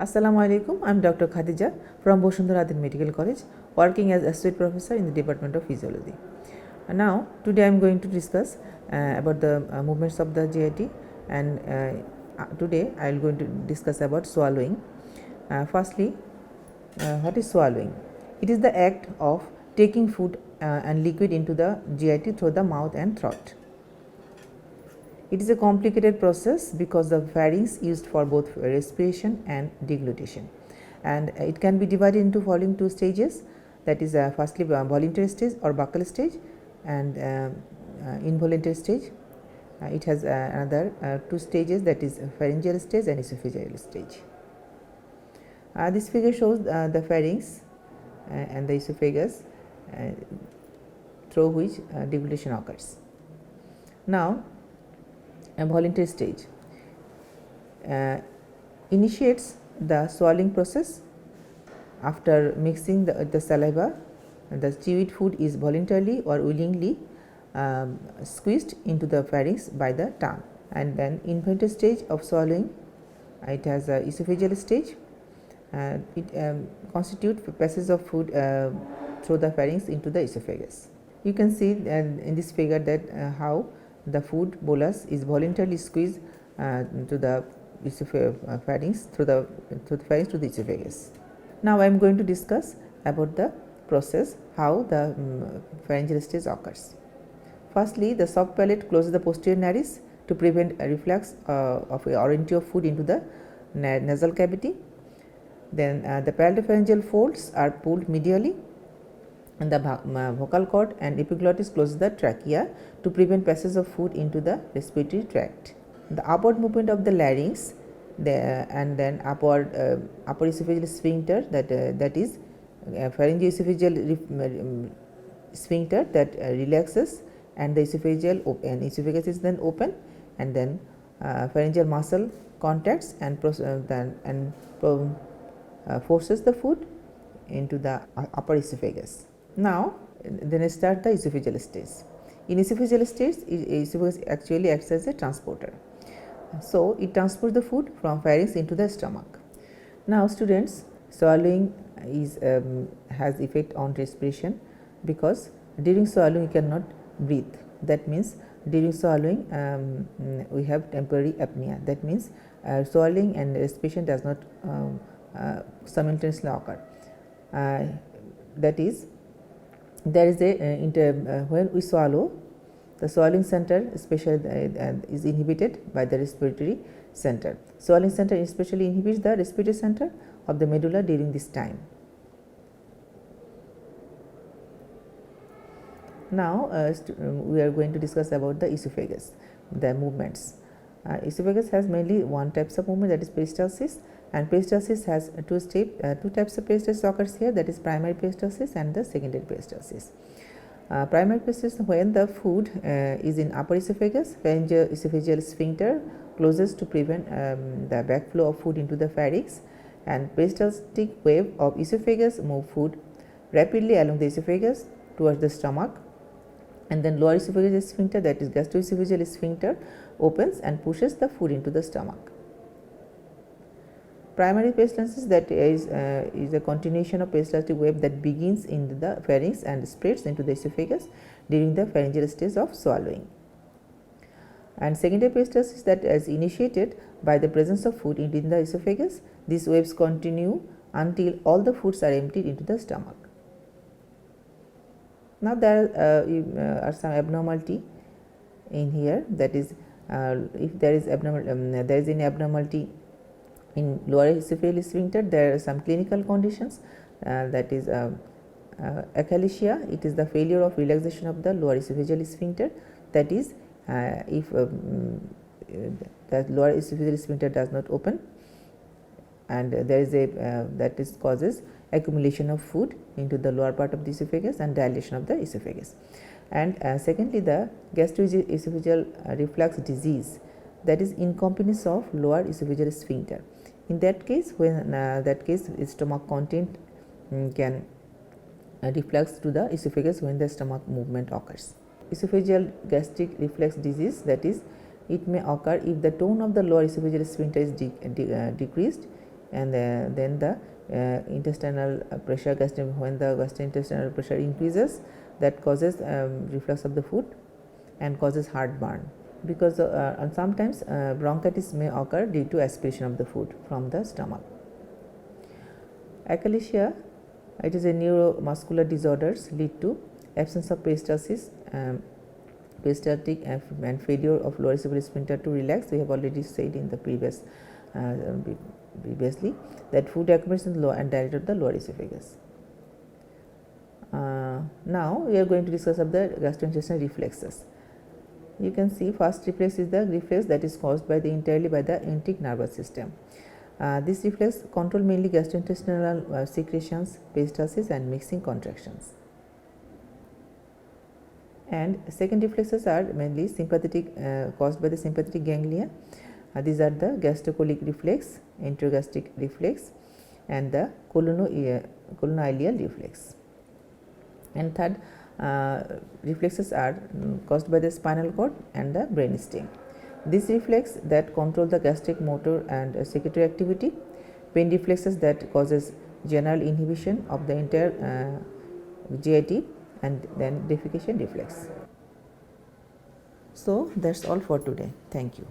Assalamu alaikum. I am Dr. Khadiza from Bashundhara Ad-din Medical College, working as associate professor in the Department of Physiology. Now, today I am going to discuss about the movements of the GIT, and today I am going to discuss about swallowing. Firstly, what is swallowing? It is the act of taking food and liquid into the GIT through the mouth and throat. It is a complicated process because the pharynx used for both respiration and deglutition, and it can be divided into following two stages, that is firstly voluntary stage or buccal stage, and involuntary stage. It has another two stages, that is pharyngeal stage and esophageal stage. This figure shows the pharynx and the esophagus through which deglutition occurs. Now, a voluntary stage initiates the swallowing process. After mixing the saliva, the chewed food is voluntarily or willingly squeezed into the pharynx by the tongue. And then involuntary stage of swallowing, it has a esophageal stage. It constitutes passage of food through the pharynx into the esophagus. You can see in this figure that how the food bolus is voluntarily squeezed to the pharynx through the pharynx to the esophagus. Now I am going to discuss about the process, how the pharyngeal stage occurs. Firstly, the soft palate closes the posterior nares to prevent a reflux of entry of food into the nasal cavity. Then the palatopharyngeal folds are pulled medially, and the vocal cord and epiglottis closes the trachea to prevent passage of food into the respiratory tract. The upward movement of the larynx, and then upper esophageal sphincter, that is pharyngeoesophageal sphincter that relaxes, and the esophagus is then open, and then pharyngeal muscle contacts and forces the food into the upper esophagus. Now, then I start the esophageal stage. In esophageal stage, esophagus actually acts as a transporter. So, it transports the food from pharynx into the stomach. Now, students, swallowing has effect on respiration, because during swallowing you cannot breathe. That means during swallowing we have temporary apnea. That means swallowing and respiration does not simultaneously occur. That is, there is when we swallow, the swallowing center especially is inhibited by the respiratory center. Swallowing center especially inhibits the respiratory center of the medulla during this time. Now we are going to discuss about the esophagus, the movements. Esophagus has mainly one types of movement, that is peristalsis, and peristalsis has two types of peristalsis occurs here, that is primary peristalsis and the secondary peristalsis. Primary peristalsis, when the food is in upper esophagus, pharyngeoesophageal sphincter closes to prevent the backflow of food into the pharynx, and peristaltic wave of esophagus move food rapidly along the esophagus towards the stomach, and then lower esophageal sphincter, that is gastroesophageal sphincter, opens and pushes the food into the stomach. Primary peristalsis, that is a continuation of peristaltic wave that begins in the pharynx and spreads into the esophagus during the pharyngeal stage of swallowing. And secondary peristalsis, that is initiated by the presence of food in the esophagus. These waves continue until all the foods are emptied into the stomach. Now there are some abnormality in here, that is if there is any abnormality in lower esophageal sphincter, there are some clinical conditions, that is achalasia. It is the failure of relaxation of the lower esophageal sphincter, that is if the lower esophageal sphincter does not open, and there is that is causes accumulation of food into the lower part of the esophagus and dilation of the esophagus. And secondly, the gastroesophageal reflux disease, that is incompetence of lower esophageal sphincter. In that case, stomach content can reflux to the esophagus when the stomach movement occurs. Esophageal gastric reflex disease, that is, it may occur if the tone of the lower esophageal sphincter is decreased, and then the intestinal pressure, when the gastrointestinal pressure increases, that causes reflux of the food and causes heartburn, because sometimes bronchitis may occur due to aspiration of the food from the stomach. Achalasia, it is a neuromuscular disorders lead to absence of peristalsis, peristaltic and failure of lower esophageal sphincter to relax. We have already said in the previously that food accumulates in the lower and dilated the lower esophagus. Now we are going to discuss of the gastrointestinal reflexes. You can see first reflex is the reflex that is caused by entirely by the enteric nervous system. This reflex control mainly gastrointestinal secretions, peristalsis and mixing contractions. And second reflexes are mainly sympathetic, caused by the sympathetic ganglia. These are the gastrocolic reflex, enterogastric reflex and the colonoileal reflex. And third reflexes are caused by the spinal cord and the brainstem. This reflex that control the gastric, motor and secretory activity. Pain reflexes that causes general inhibition of the entire GIT, and then defecation reflex. So that's all for today. Thank you.